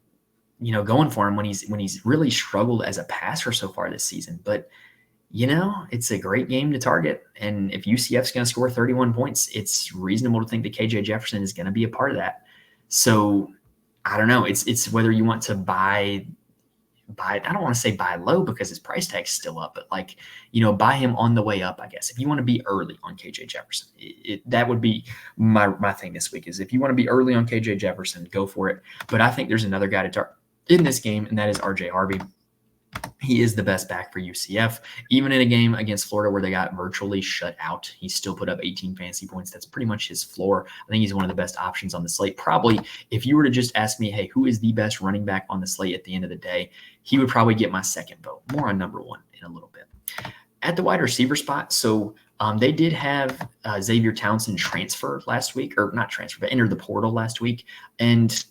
S1: going for him when he's really struggled as a passer so far this season, but it's a great game to target. And if UCF's going to score 31 points, it's reasonable to think that KJ Jefferson is going to be a part of that. So I don't know. It's whether you want to buy, I don't want to say buy low because his price tag's still up, but buy him on the way up, I guess. If you want to be early on KJ Jefferson, that would be my thing this week is if you want to be early on KJ Jefferson, go for it. But I think there's another guy to target in this game, and that is RJ Harvey. He is the best back for UCF. Even in a game against Florida where they got virtually shut out, he still put up 18 fantasy points. That's pretty much his floor. I think he's one of the best options on the slate. Probably, if you were to just ask me, hey, who is the best running back on the slate at the end of the day, he would probably get my second vote. More on number 1 in a little bit. At the wide receiver spot, so they did have Xavier Townsend transfer last week, or not transfer, but enter the portal last week. And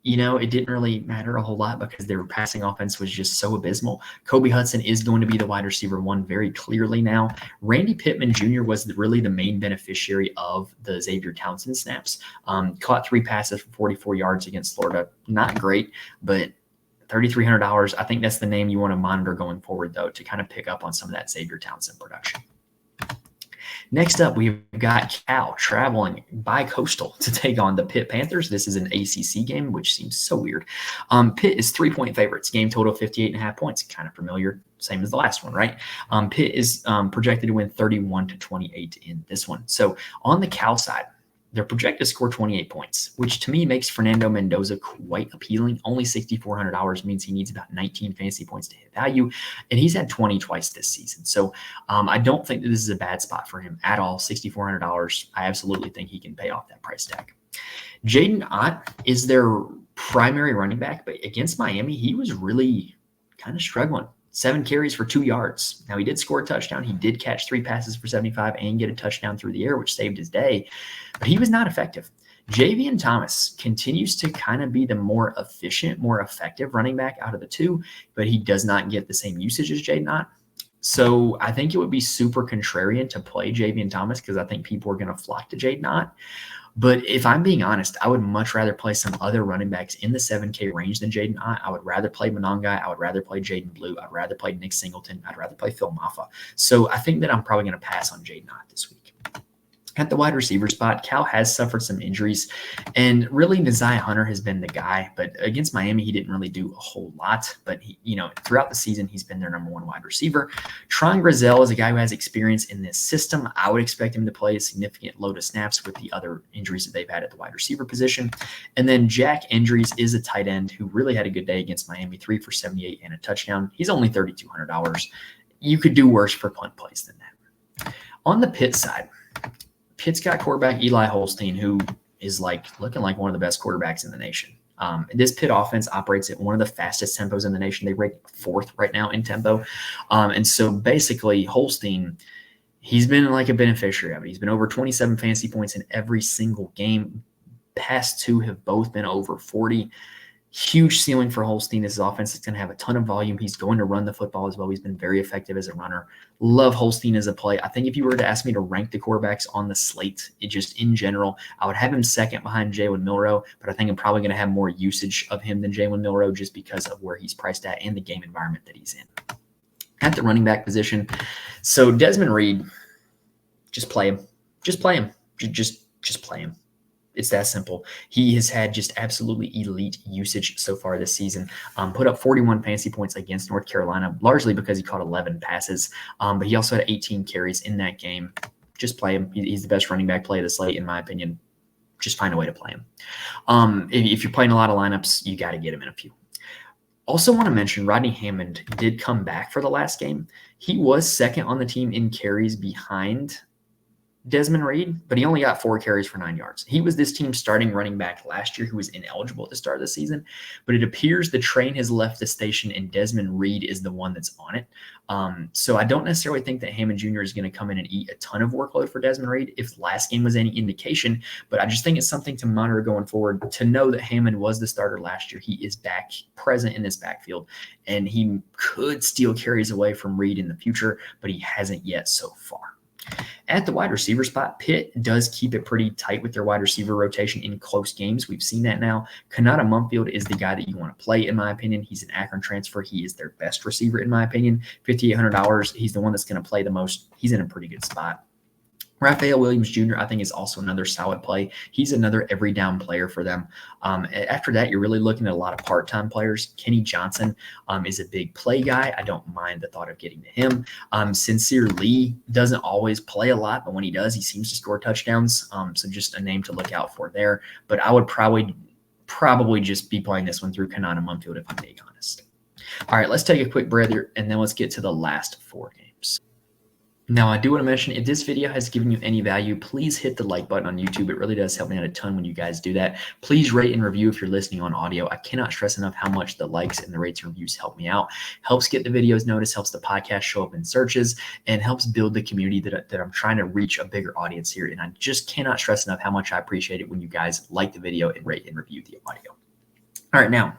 S1: it didn't really matter a whole lot because their passing offense was just so abysmal. Kobe Hudson is going to be the wide receiver 1 very clearly now. Randy Pittman Jr. was really the main beneficiary of the Xavier Townsend snaps. Caught 3 passes for 44 yards against Florida. Not great, but $3,300. I think that's the name you want to monitor going forward, though, to kind of pick up on some of that Xavier Townsend production. Next up, we've got Cal traveling bi-coastal to take on the Pitt Panthers. This is an ACC game, which seems so weird. Pitt is 3-point favorites. Game total 58.5 points. Kind of familiar, same as the last one, right? Pitt is projected to win 31-28 in this one. So on the Cal side,
S2: they're projected to score 28 points, which to me makes Fernando Mendoza quite appealing. Only $6,400 means he needs about 19 fantasy points to hit value, and he's had 20 twice this season. So I don't think that this is a bad spot for him at all. $6,400, I absolutely think he can pay off that price tag. Jaden Ott is their primary running back, but against Miami, he was really kind of struggling. 7 carries for 2 yards. Now, he did score a touchdown. He did catch 3 passes for 75 and get a touchdown through the air, which saved his day, but he was not effective. Javian Thomas continues to kind of be the more efficient, more effective running back out of the two, but he does not get the same usage as Jaden Ott. So I think it would be super contrarian to play Javian Thomas because I think people are going to flock to Jaden Ott. But if I'm being honest, I would much rather play some other running backs in the 7K range than Jaden Ott. I would rather play Monongai. I would rather play Jaden Blue. I'd rather play Nick Singleton. I'd rather play Phil Maffa. So I think that I'm probably going to pass on Jaden Ott this week. At the wide receiver spot, Cal has suffered some injuries, and really Neziah Hunter has been the guy. But against Miami, he didn't really do a whole lot. But throughout the season, he's been their number 1 wide receiver. Tron Grizel is a guy who has experience in this system. I would expect him to play a significant load of snaps with the other injuries that they've had at the wide receiver position. And then Jack Andrews is a tight end who really had a good day against Miami, 3 for 78 and a touchdown. He's only $3,200. You could do worse for punt plays than that. On the Pitt side, Pitt's got quarterback Eli Holstein, who is looking like one of the best quarterbacks in the nation. This Pitt offense operates at one of the fastest tempos in the nation. They rate 4th right now in tempo. And so basically Holstein, he's been like a beneficiary of it. He's been over 27 fantasy points in every single game. Past 2 have both been over 40. Huge ceiling for Holstein. This offense is going to have a ton of volume. He's going to run the football as well. He's been very effective as a runner. Love Holstein as a play. I think if you were to ask me to rank the quarterbacks on the slate, just in general, I would have him second behind Jalen Milroe, but I think I'm probably going to have more usage of him than Jalen Milroe just because of where he's priced at and the game environment that he's in. At the running back position, so Desmond Reed, just play him. Just play him. Just play him. It's that simple. He has had just absolutely elite usage so far this season. Put up 41 fantasy points against North Carolina, largely because he caught 11 passes. But he also had 18 carries in that game. Just play him. He's the best running back play of the slate, in my opinion. Just find a way to play him. If you're playing a lot of lineups, you got to get him in a few. Also want to mention Rodney Hammond did come back for the last game. He was second on the team in carries behind Desmond Reed, but he only got 4 carries for 9 yards. He was this team's starting running back last year who was ineligible at the start of the season, but it appears the train has left the station and Desmond Reed is the one that's on it. So I don't necessarily think that Hammond Jr. is going to come in and eat a ton of workload for Desmond Reed if last game was any indication, but I just think it's something to monitor going forward to know that Hammond was the starter last year. He is back present in this backfield, and he could steal carries away from Reed in the future, but he hasn't yet so far. At the wide receiver spot, Pitt does keep it pretty tight with their wide receiver rotation in close games. We've seen that now. Kanata Mumfield is the guy that you want to play, in my opinion. He's an Akron transfer. He is their best receiver, in my opinion. $5,800. He's the one that's going to play the most. He's in a pretty good spot. Raphael Williams Jr., I think, is also another solid play. He's another every down player for them. After that, you're really looking at a lot of part-time players. Kenny Johnson is a big play guy. I don't mind the thought of getting to him. Sincere Lee doesn't always play a lot, but when he does, he seems to score touchdowns. So just a name to look out for there. But I would probably just be playing this one through Kanata Mumfield, if I'm being honest. All right, let's take a quick breather, and then let's get to the last 4 games. Now, I do want to mention, if this video has given you any value, please hit the like button on YouTube. It really does help me out a ton when you guys do that. Please rate and review if you're listening on audio. I cannot stress enough how much the likes and the rates and reviews help me out. Helps get the videos noticed, helps the podcast show up in searches, and helps build the community that I'm trying to reach a bigger audience here. And I just cannot stress enough how much I appreciate it when you guys like the video and rate and review the audio. All right, now,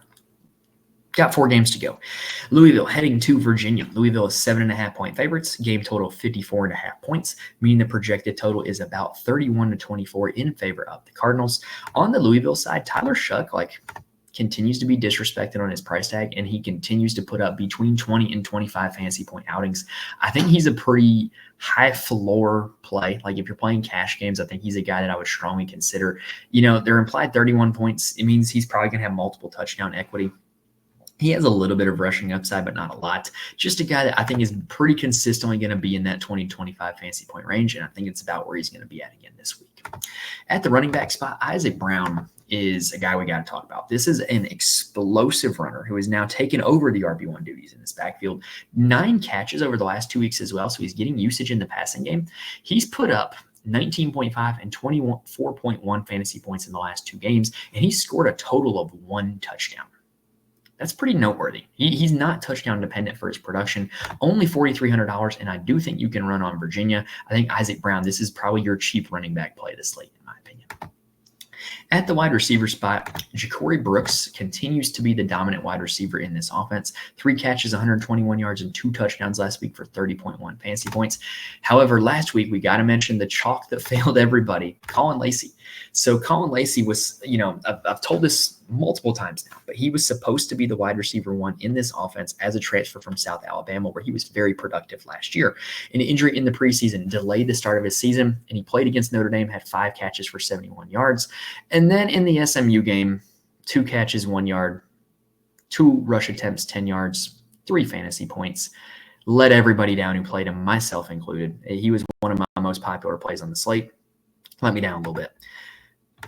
S2: got 4 games to go. Louisville heading to Virginia. Louisville is 7.5-point favorites. Game total 54.5 points, meaning the projected total is about 31-24 in favor of the Cardinals. On the Louisville side, Tyler Shuck continues to be disrespected on his price tag, and he continues to put up between 20 and 25 fantasy point outings. I think he's a pretty high floor play. Like if you're playing cash games, I think he's a guy that I would strongly consider. Their implied 31 points. It means he's probably going to have multiple touchdown equity. He has a little bit of rushing upside, but not a lot. Just a guy that I think is pretty consistently going to be in that 20-25 fantasy point range, and I think it's about where he's going to be at again this week. At the running back spot, Isaac Brown is a guy we got to talk about. This is an explosive runner who has now taken over the RB1 duties in this backfield. 9 catches over the last 2 weeks as well, so he's getting usage in the passing game. He's put up 19.5 and 24.1 fantasy points in the last 2 games, and he scored a total of 1 touchdown. That's pretty noteworthy. He's not touchdown dependent for his production, only $4,300, and I do think you can run on Virginia. I think Isaac Brown, this is probably your cheap running back play this late, in my opinion. At the wide receiver spot, Ja'Cory Brooks continues to be the dominant wide receiver in this offense. 3 catches, 121 yards, and 2 touchdowns last week for 30.1 fantasy points. However, last week we got to mention the chalk that failed everybody, Colin Lacey. So Colin Lacey was, I've told this multiple times now, but he was supposed to be the wide receiver 1 in this offense as a transfer from South Alabama, where he was very productive last year. An injury in the preseason delayed the start of his season, and he played against Notre Dame, had 5 catches for 71 yards. And then in the SMU game, 2 catches, 1 yard, 2 rush attempts, 10 yards, 3 fantasy points. Let everybody down who played him, myself included. He was one of my most popular plays on the slate. Let me down a little bit.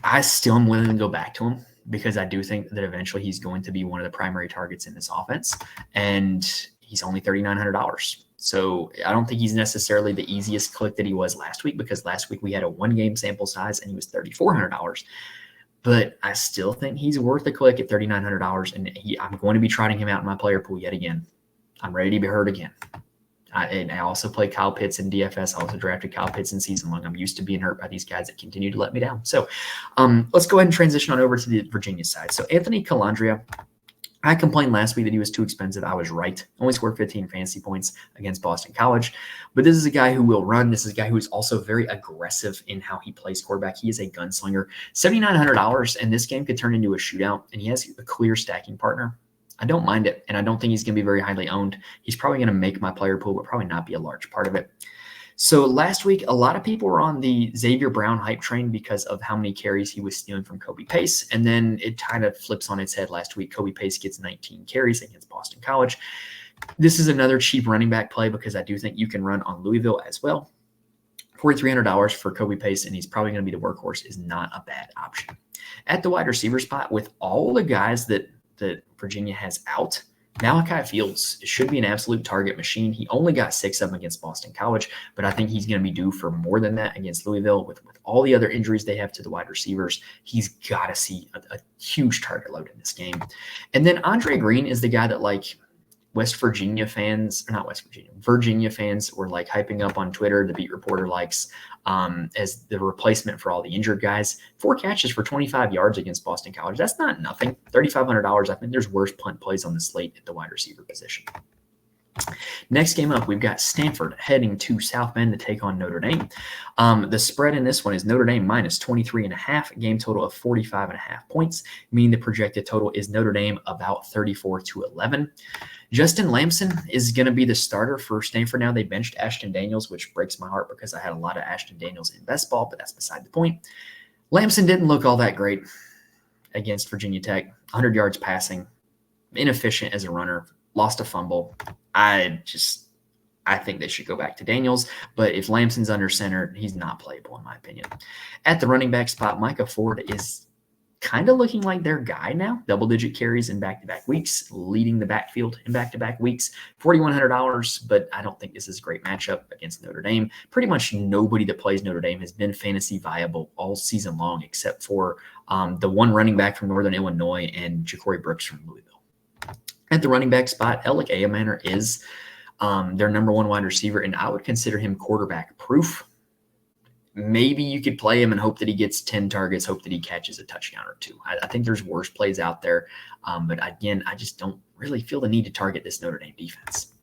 S2: I still am willing to go back to him because I do think that eventually he's going to be one of the primary targets in this offense, and he's only $3,900. So I don't think he's necessarily the easiest click that he was last week, because last week we had a 1-game sample size and he was $3,400. But I still think he's worth a click at $3,900, and I'm going to be trotting him out in my player pool yet again. I'm ready to be hurt again. And I also play Kyle Pitts in DFS. I also drafted Kyle Pitts in season long. I'm used to being hurt by these guys that continue to let me down. So let's go ahead and transition on over to the Virginia side. So Anthony Calandria, I complained last week that he was too expensive. I was right. Only scored 15 fantasy points against Boston College. But this is a guy who will run. This is a guy who is also very aggressive in how he plays quarterback. He is a gunslinger. $7,900, and this game could turn into a shootout, and he has a clear stacking partner. I don't mind it, and I don't think he's going to be very highly owned. He's probably going to make my player pool, but probably not be a large part of it. So last week, a lot of people were on the Xavier Brown hype train because of how many carries he was stealing from Kobe Pace, and then it kind of flips on its head last week. Kobe Pace gets 19 carries against Boston College. This is another cheap running back play because I do think you can run on Louisville as well. $4,300 for Kobe Pace, and he's probably going to be the workhorse, is not a bad option. At the wide receiver spot, with all the guys that Virginia has out, Malachi Fields should be an absolute target machine. He only got 6 of them against Boston College, but I think he's going to be due for more than that against Louisville. With all the other injuries they have to the wide receivers, he's got to see a huge target load in this game. And then Andre Green is the guy that, like, Virginia fans were like hyping up on Twitter. The beat reporter likes as the replacement for all the injured guys. 4 catches for 25 yards against Boston College. That's not nothing. $3,500. I think there's worse punt plays on the slate at the wide receiver position. Next game up, we've got Stanford heading to South Bend to take on Notre Dame. The spread in this one is Notre Dame minus 23.5, game total of 45.5 points, meaning the projected total is Notre Dame about 34-11. Justin Lamson is going to be the starter for Stanford now. They benched Ashton Daniels, which breaks my heart because I had a lot of Ashton Daniels in best ball, but that's beside the point. Lamson didn't look all that great against Virginia Tech. 100 yards passing, inefficient as a runner, lost a fumble. I think they should go back to Daniels, but if Lamson's under center, he's not playable in my opinion. At the running back spot, Micah Ford is kind of looking like their guy now. Double-digit carries in back-to-back weeks, leading the backfield in back-to-back weeks. $4,100, but I don't think this is a great matchup against Notre Dame. Pretty much nobody that plays Notre Dame has been fantasy viable all season long, except for the one running back from Northern Illinois and Ja'Cory Brooks from Louisville. At the running back spot, Alec Ayamaner is their number 1 wide receiver, and I would consider him quarterback proof. Maybe you could play him and hope that he gets 10 targets, hope that he catches a touchdown or 2. I think there's worse plays out there. But again, I just don't really feel the need to target this Notre Dame defense.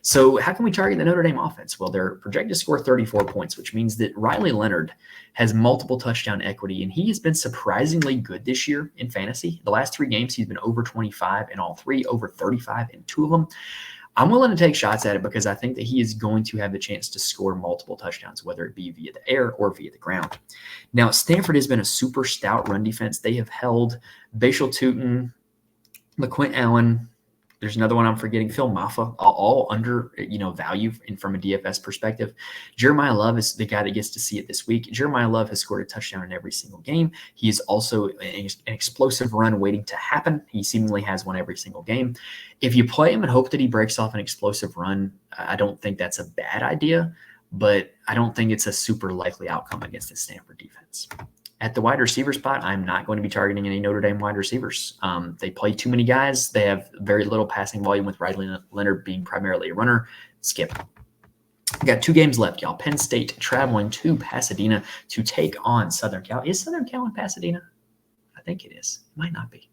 S2: So how can we target the Notre Dame offense? Well, they're projected to score 34 points, which means that Riley Leonard has multiple touchdown equity, and he has been surprisingly good this year in fantasy. The last 3 games, he's been over 25 in all 3, over 35 in 2 of them. I'm willing to take shots at it because I think that he is going to have the chance to score multiple touchdowns, whether it be via the air or via the ground. Now, Stanford has been a super stout run defense. They have held Bashal Tootin, LaQuint Allen, There's another one I'm forgetting. Phil Maffa, all under value from a DFS perspective. Jeremiah Love is the guy that gets to see it this week. Jeremiah Love has scored a touchdown in every single game. He is also an explosive run waiting to happen. He seemingly has one every single game. If you play him and hope that he breaks off an explosive run, I don't think that's a bad idea, but I don't think it's a super likely outcome against the Stanford defense. At the wide receiver spot, I'm not going to be targeting any Notre Dame wide receivers. They play too many guys. They have very little passing volume, with Riley Leonard being primarily a runner. Skip. We got 2 games left, y'all. Penn State traveling to Pasadena to take on Southern Cal. Is Southern Cal in Pasadena? I think it is. It might not be.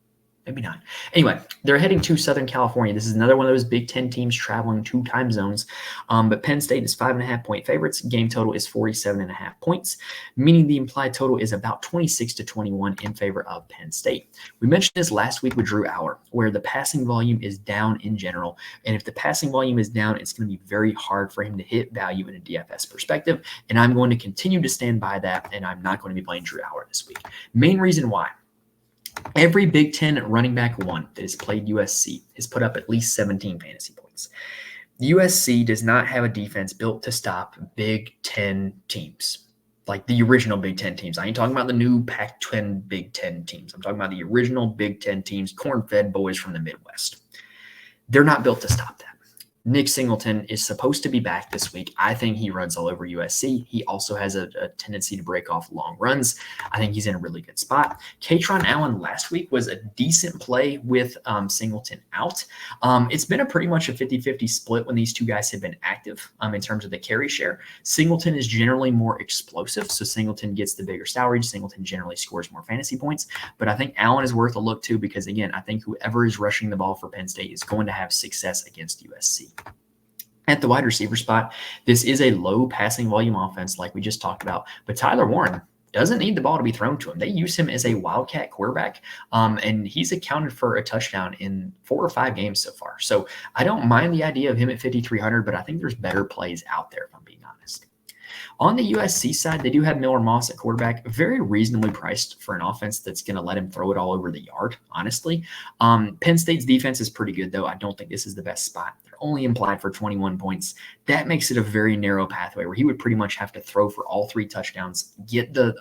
S2: Maybe not. Anyway, they're heading to Southern California. This is another one of those Big Ten teams traveling 2 time zones. But Penn State is 5.5-point favorites. Game total is 47.5 points, meaning the implied total is about 26-21 in favor of Penn State. We mentioned this last week with Drew Auer, where the passing volume is down in general. And if the passing volume is down, it's going to be very hard for him to hit value in a DFS perspective. And I'm going to continue to stand by that, and I'm not going to be playing Drew Auer this week. Main reason why. Every Big Ten running back one that has played USC has put up at least 17 fantasy points. USC does not have a defense built to stop Big Ten teams, like the original Big Ten teams. I ain't talking about the new Pac-10 Big Ten teams. I'm talking about the original Big Ten teams, corn-fed boys from the Midwest. They're not built to stop that. Nick Singleton is supposed to be back this week. I think he runs all over USC. He also has a tendency to break off long runs. I think he's in a really good spot. Katron Allen last week was a decent play with Singleton out. It's been pretty much a 50-50 split when these two guys have been active in terms of the carry share. Singleton is generally more explosive, so Singleton gets the bigger salary. Singleton generally scores more fantasy points, but I think Allen is worth a look too, because again, I think whoever is rushing the ball for Penn State is going to have success against USC. At the wide receiver spot, this is a low passing volume offense like we just talked about, but Tyler Warren doesn't need the ball to be thrown to him. They use him as a wildcat quarterback, and he's accounted for a touchdown in 4 or 5 games so far. So I don't mind the idea of him at 5,300, but I think there's better plays out there, if I'm being honest. On the USC side, they do have Miller Moss at quarterback, very reasonably priced for an offense that's going to let him throw it all over the yard, honestly. Penn State's defense is pretty good, though. I don't think this is the best spot. They're only implied for 21 points. That makes it a very narrow pathway where he would pretty much have to throw for all 3 touchdowns, get the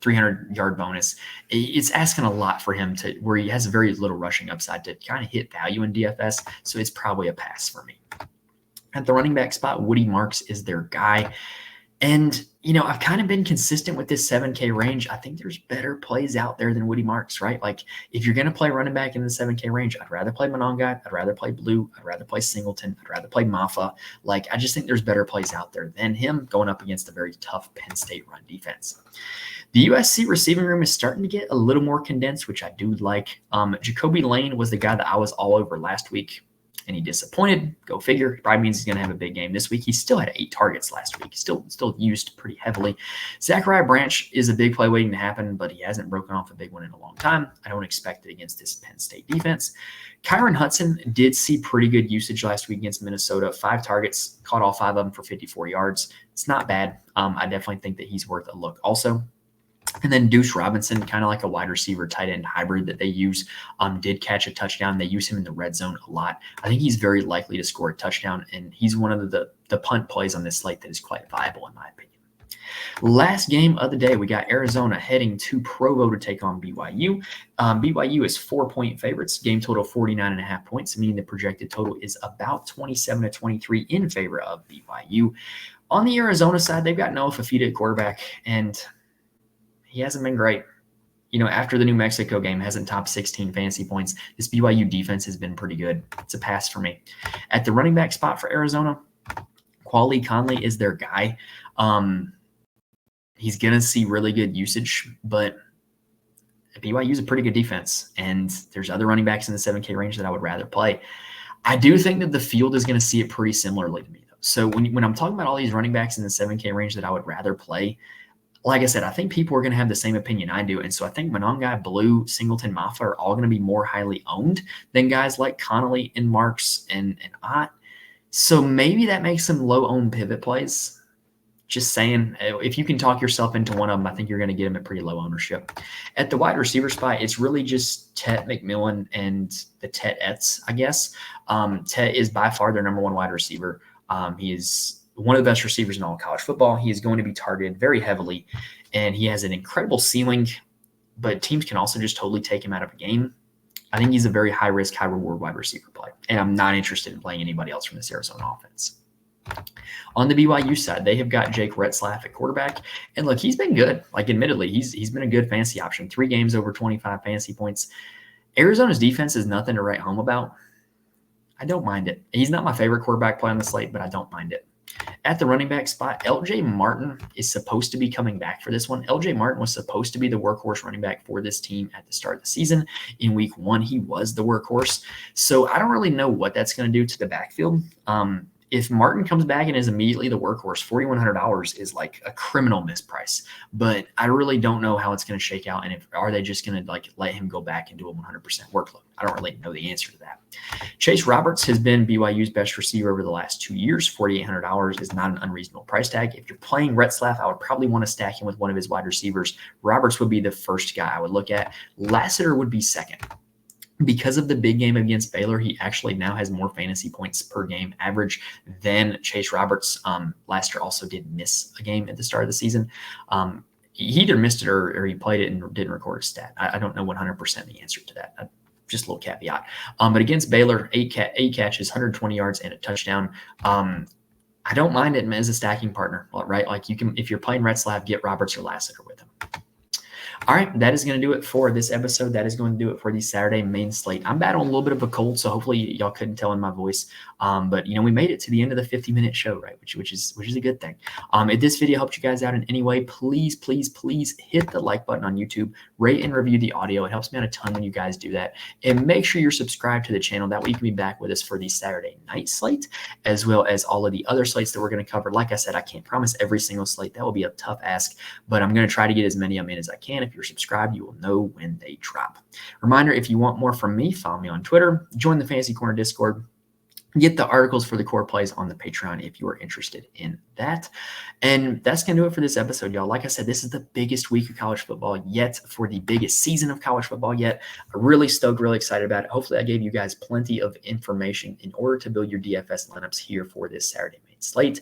S2: 300-yard bonus. It's asking a lot for him to where he has very little rushing upside to kind of hit value in DFS, so it's probably a pass for me. At the running back spot, Woody Marks is their guy. And, I've kind of been consistent with this 7K range. I think there's better plays out there than Woody Marks, right? Like, if you're going to play running back in the 7K range, I'd rather play Mononga. I'd rather play Blue. I'd rather play Singleton. I'd rather play Maffa. Like, I just think there's better plays out there than him going up against a very tough Penn State run defense. The USC receiving room is starting to get a little more condensed, which I do like. Jacoby Lane was the guy that I was all over last week, and he disappointed. Go figure. It probably means he's going to have a big game this week. He still had 8 targets last week. Still used pretty heavily. Zachariah Branch is a big play waiting to happen, but he hasn't broken off a big one in a long time. I don't expect it against this Penn State defense. Kyron Hudson did see pretty good usage last week against Minnesota. 5 targets, caught all 5 of them for 54 yards. It's not bad. I definitely think that he's worth a look also. And then Deuce Robinson, kind of like a wide receiver tight end hybrid that they use, did catch a touchdown. They use him in the red zone a lot. I think he's very likely to score a touchdown, and he's one of the punt plays on this slate that is quite viable in my opinion. Last game of the day, we got Arizona heading to Provo to take on BYU. BYU is 4-point favorites, game total 49.5 points, meaning the projected total is about 27-23 in favor of BYU. On the Arizona side, they've got Noah Fafita at quarterback, and he hasn't been great. After the New Mexico game, hasn't topped 16 fantasy points. This BYU defense has been pretty good. It's a pass for me. At the running back spot for Arizona, Quali Conley is their guy. He's going to see really good usage, but BYU is a pretty good defense, and there's other running backs in the 7K range that I would rather play. I do think that the field is going to see it pretty similarly to me, though. So when I'm talking about all these running backs in the 7K range that I would rather play, like I said, I think people are going to have the same opinion I do. And so I think Mononga, Blue, Singleton, Maffa are all going to be more highly owned than guys like Connolly and Marks and Ott. So maybe that makes some low-owned pivot plays. Just saying, if you can talk yourself into one of them, I think you're going to get him at pretty low ownership. At the wide receiver spot, it's really just Tet McMillan and the Tet-ettes, I guess. Tet is by far their number one wide receiver. He is one of the best receivers in all of college football. He is going to be targeted very heavily, and he has an incredible ceiling, but teams can also just totally take him out of a game. I think he's a very high-risk, high-reward wide receiver play, and I'm not interested in playing anybody else from this Arizona offense. On the BYU side, they have got Jake Retzlaff at quarterback. And look, he's been good. Like, admittedly, he's been a good fantasy option. 3 games over 25 fantasy points. Arizona's defense is nothing to write home about. I don't mind it. He's not my favorite quarterback play on the slate, but I don't mind it. At the running back spot, LJ Martin is supposed to be coming back for this one. LJ Martin was supposed to be the workhorse running back for this team at the start of the season. In week 1, he was the workhorse. So I don't really know what that's going to do to the backfield. If Martin comes back and is immediately the workhorse, $4,100 is like a criminal misprice. But I really don't know how it's going to shake out. And are they just going to like let him go back and do a 100% workload? I don't really know the answer to that. Chase Roberts has been BYU's best receiver over the last 2 years. $4,800 is not an unreasonable price tag. If you're playing Retzlaff, I would probably want to stack him with one of his wide receivers. Roberts would be the first guy I would look at. Lassiter would be second. Because of the big game against Baylor, he actually now has more fantasy points per game average than Chase Roberts. Lassiter also did miss a game at the start of the season. He either missed it or he played it and didn't record a stat. I don't know 100% the answer to that. Just a little caveat. But against Baylor, 8 catches, 120 yards, and a touchdown. I don't mind it as a stacking partner, right? Like you can, if you're playing Retzlaff, get Roberts or Lassiter with him. All right, that is going to do it for this episode. That is going to do it for the Saturday main slate. I'm battling a little bit of a cold, so hopefully y'all couldn't tell in my voice. But we made it to the end of the 50-minute show, right? Which is a good thing. If this video helped you guys out in any way, please hit the like button on YouTube, rate and review the audio. It helps me out a ton when you guys do that. And make sure you're subscribed to the channel. That way you can be back with us for the Saturday night slate, as well as all of the other slates that we're going to cover. Like I said, I can't promise every single slate. That will be a tough ask, but I'm going to try to get as many of them in as I can. If you're subscribed, you will know when they drop. Reminder, if you want more from me, follow me on Twitter, join the Fantasy Corner Discord, get the articles for the core plays on the Patreon if you are interested in that. And that's going to do it for this episode, y'all. Like I said, this is the biggest week of college football yet, for the biggest season of college football yet. I'm really stoked, really excited about it. Hopefully I gave you guys plenty of information in order to build your DFS lineups here for this Saturday main slate.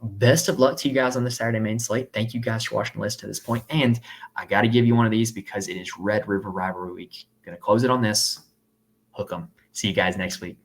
S2: Best of luck to you guys on the Saturday main slate. Thank you guys for watching the list to this point. And I got to give you one of these because it is Red River Rivalry Week. Going to close it on this. Hook 'em. See you guys next week.